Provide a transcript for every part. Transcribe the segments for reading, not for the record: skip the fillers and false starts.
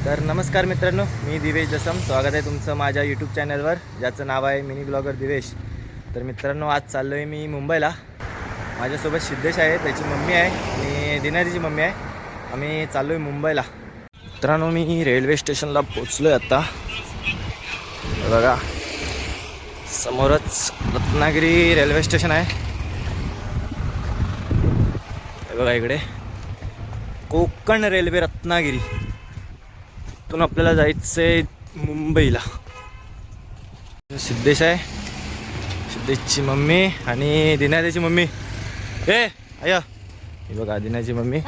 तर नमस्कार मित्रांनो, मी दिवेश दसम. स्वागत आहे तुमचं माझ्या यूट्यूब चॅनलवर, ज्याचं नाव आहे मिनी ब्लॉगर दिवेश. तर मित्रांनो, आज चाललो आहे मी मुंबईला. माझ्यासोबत सिद्धेश आहे, त्याची मम्मी आहे आणि दिनाजीची मम्मी आहे. आम्ही चाललो आहे मुंबईला. मित्रांनो, मी रेल्वे स्टेशनला पोचलो आहे आता. बघा, समोरच रत्नागिरी रेल्वे स्टेशन आहे. बघा इकडे कोकण रेल्वे रत्नागिरी. इथून आपल्याला जायचं आहे मुंबईला. सिद्धेश आहे, सिद्धेशची मम्मी आणि दिनाची मम्मी. आया हे बघा, दिनाची मम्मी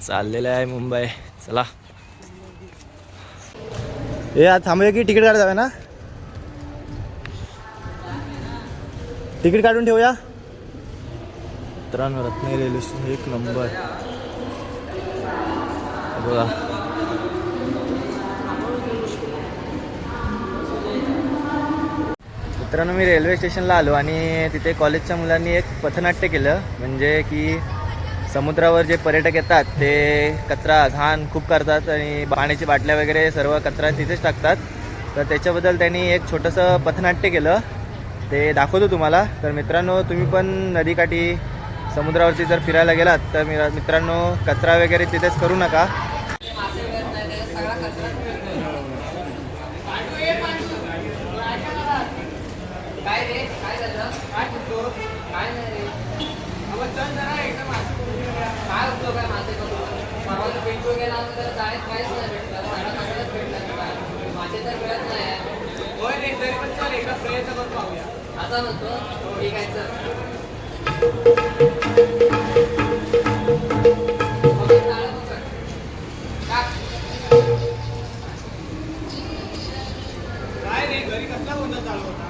चाललेलं आहे मुंबई. चला आज थांबूया की तिकीट काढायला जाऊया ना? तिकीट काढून ठेवूया. मित्रांनो, रत्नागिरी रेल्वे स्टेशन एक नंबर बघा. मित्रांनो, मी रेल्वे स्टेशनला आलो आणि तिथे कॉलेजच्या मुलांनी एक पथनाट्य केलं. म्हणजे की समुद्रावर जे पर्यटक येतात ते कचरा घाण खूप करतात आणि पाण्याची बाटल्या वगैरे सर्व कचरा तिथेच टाकतात. तर त्याच्याबद्दल त्यांनी एक छोटंसं पथनाट्य केलं, ते दाखवतो तुम्हाला. तर मित्रांनो, तुम्ही पण नदीकाठी समुद्रावरती जर फिरायला गेलात तर मित्रांनो, कचरा वगैरे तिथेच करू नका. काय रे, काय झालं? काय करतो? काय नाही रे. अगं चल जरा एकदम काय होतो काय माझे परवाचं पेंटू गेला तर जायत काहीच नाही भेटलं. सगळा कचराच भेटला काय माझे तर मिळत नाही. होय रे, तरी पण चल एकदा प्रयत्न करून पाहूया. असं म्हणतो, ठीक आहे चल. काय रे, घरी कसला गोंधळ चालू होता?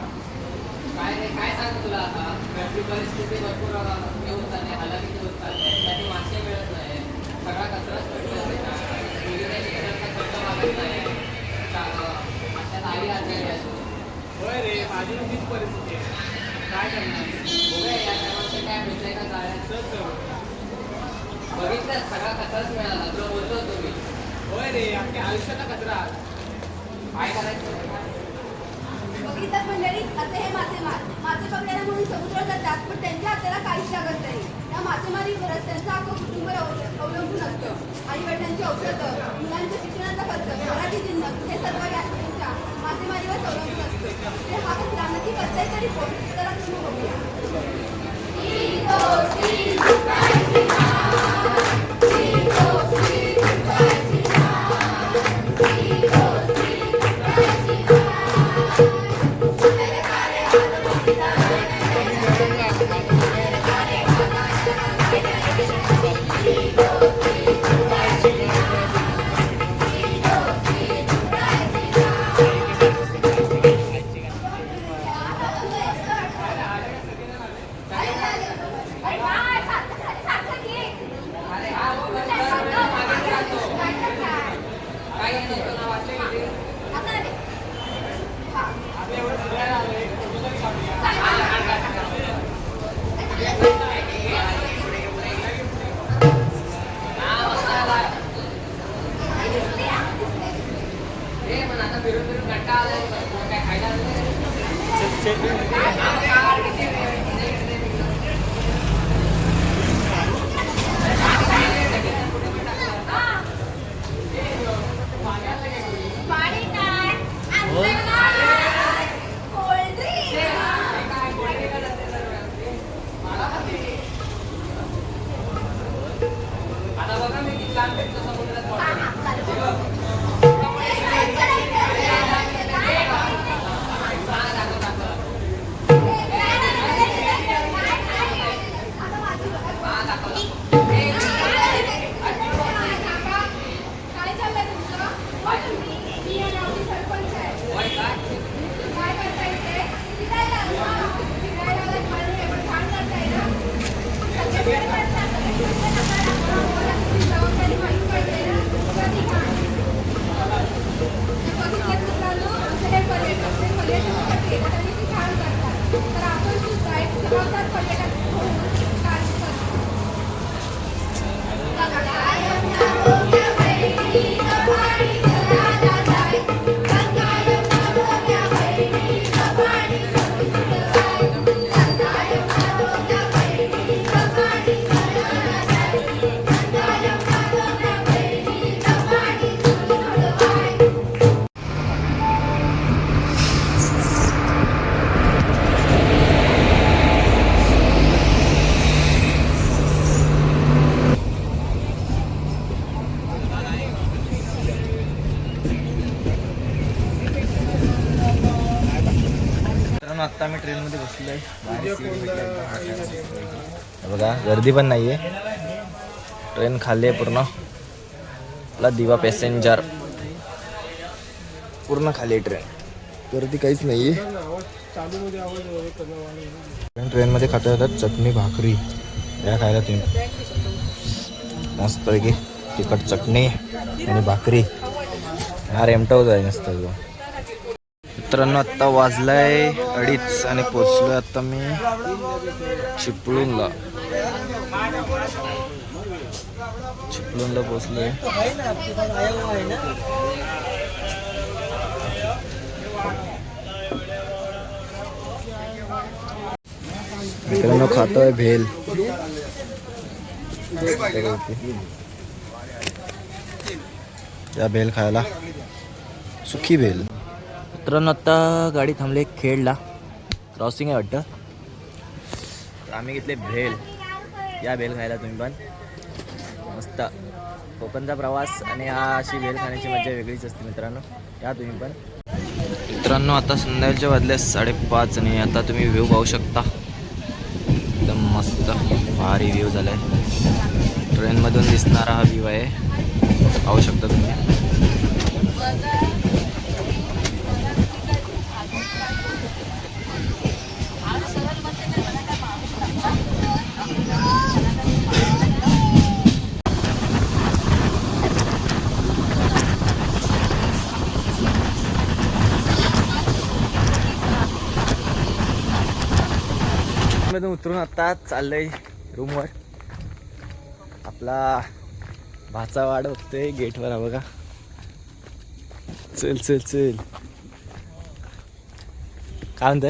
काय रे, काय सांगू तुला आता. घरची परिस्थिती भरपूर हे होत चालली, हालाकीची होत चालली. त्यासाठी मासे मिळत नाही, सगळा कचराच भेटत नाही. खर्च मागत नाही, माश्यात आई आजारी असतो. होय रे, माझी तीच परिस्थिती आहे. काय करणार? बघूया या टायमाचं काय भेटलंय का जायचं. बघितलं, सगळा कचराच मिळाला. तुला बोललो होतो मी. होय रे, आमच्या आयुष्याचा कचरा. काय करायचं? बघितलं मंडळी, असे हे मासेमार मासे पकडायला म्हणून समुद्रात जातात, पण त्यांच्या हाताला काहीच लागत नाही. या मासेमारीवरच त्यांचं अख्खं कुटुंब अवलंबून असतं. आई वडिलांची औषधं, मुलांच्या शिक्षणाचा खर्च, घराची जिन्नस हे सर्व या त्यांच्या मासेमारीवर अवलंबून असतं. ते हा कचरा नक्की करताय तरी कोण? चला तुम्ही बघूया. फिरून फिरून कंटाळा आलाय, काय खायला आता बघा मी किती लांब भेटतो समुद्रात. पर्यटक मित्रांनो आता मी ट्रेनमध्ये बसलोय. बघा गर्दी पण नाहीये. ट्रेन खाली आहे पूर्ण. आपला दिवा पॅसेंजर पूर्ण खाली आहे ट्रेन. गर्दी काहीच नाहीये. ट्रेनमध्ये खाता येतात चटणी भाकरी या खायला तुम्ही मस्त पैकी तिखट चटणी आणि भाकरी हा रेमटावच आहे मस्त एकदम. मित्रांनो आत्ता वाजलाय 2:30 आणि पोचलोय आता मी चिपळूणला पोचलोय. मित्रांनो खातोय भेल. त्या भेल खायला सुखी भेल. मित्रांनो आता गाडी थांबली खेडला. क्रॉसिंग आहे वाटतं. आम्ही घेतले भेल. या भेल खायला तुम्ही पण. मस्त कोकणचा प्रवास आणि हा अशी भेल खाण्याची मजा वेगळीच असते मित्रांनो. या तुम्ही पण. मित्रांनो आता संध्याकाळच्या वाजले 5:30 आणि आता तुम्ही व्ह्यू पाहू शकता. एकदम मस्त भारी व्ह्यू झाला आहे. ट्रेनमधून दिसणारा हा व्ह्यू आहे. पाहू शकता तुम्ही. मधून उतरून आता चाललंय रूमवर. आपला भाचा वाढ बघतोय गेटवर. हा बघा. चल चल चल काय म्हणत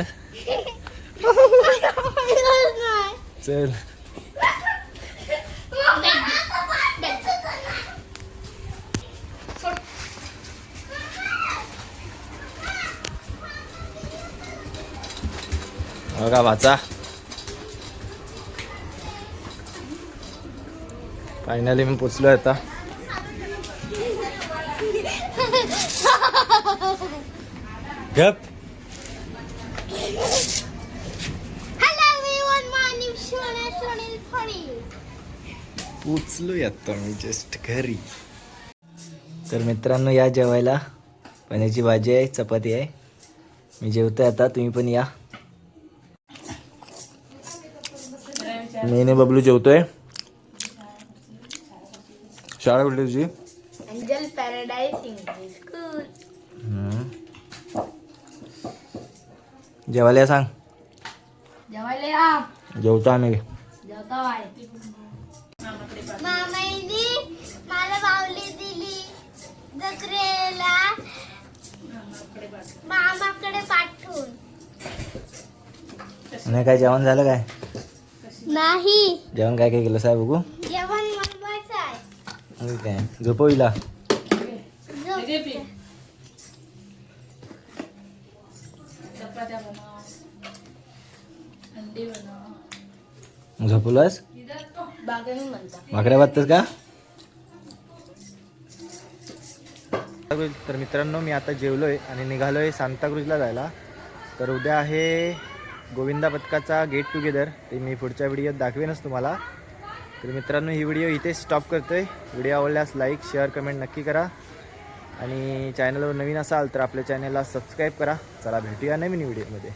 चल. बघा भाचा फायनली मी पोचलोय आता. गप. पोचलोय आता मी जस्ट घरी. तर मित्रांनो या जेवायला. पनीरची भाजी आहे, चपाती आहे. मी जेवतोय आता. तुम्ही पण या. मी बबलू जेवतोय. शाळा कुठे तुझी? Angel paradise English school. जेवायला सांग. जेवायला या. जेवतो आम्ही. जेवता आहे. मामाईनी मला बावली दिली जत्रेला मामाकडे पाठवून. आणि काय जेवण झालं काय? नाही जेवण काय काय केलं साहेब बघू. जेवण बनवायचं आहे. काय झोपविला. झोपलास भाकऱ्या बातच का? तर मित्रांनो मी आता जेवलोय आणि निघालोय सांताक्रूजला जायला. तर उद्या आहे गोविंदा पथकाचा गेट टुगेदर. ते मी पुढच्या व्हिडिओत दाखवेनच तुम्हाला. तर मित्रांनो ही व्हिडिओ इथे स्टॉप करतोय. व्हिडिओ आवडल्यास लाईक शेअर कमेंट नक्की करा आणि चॅनलवर नवीन असाल तर आपल्या चॅनलला सबस्क्राईब करा. चला भेटूया नवीन व्हिडिओमध्ये.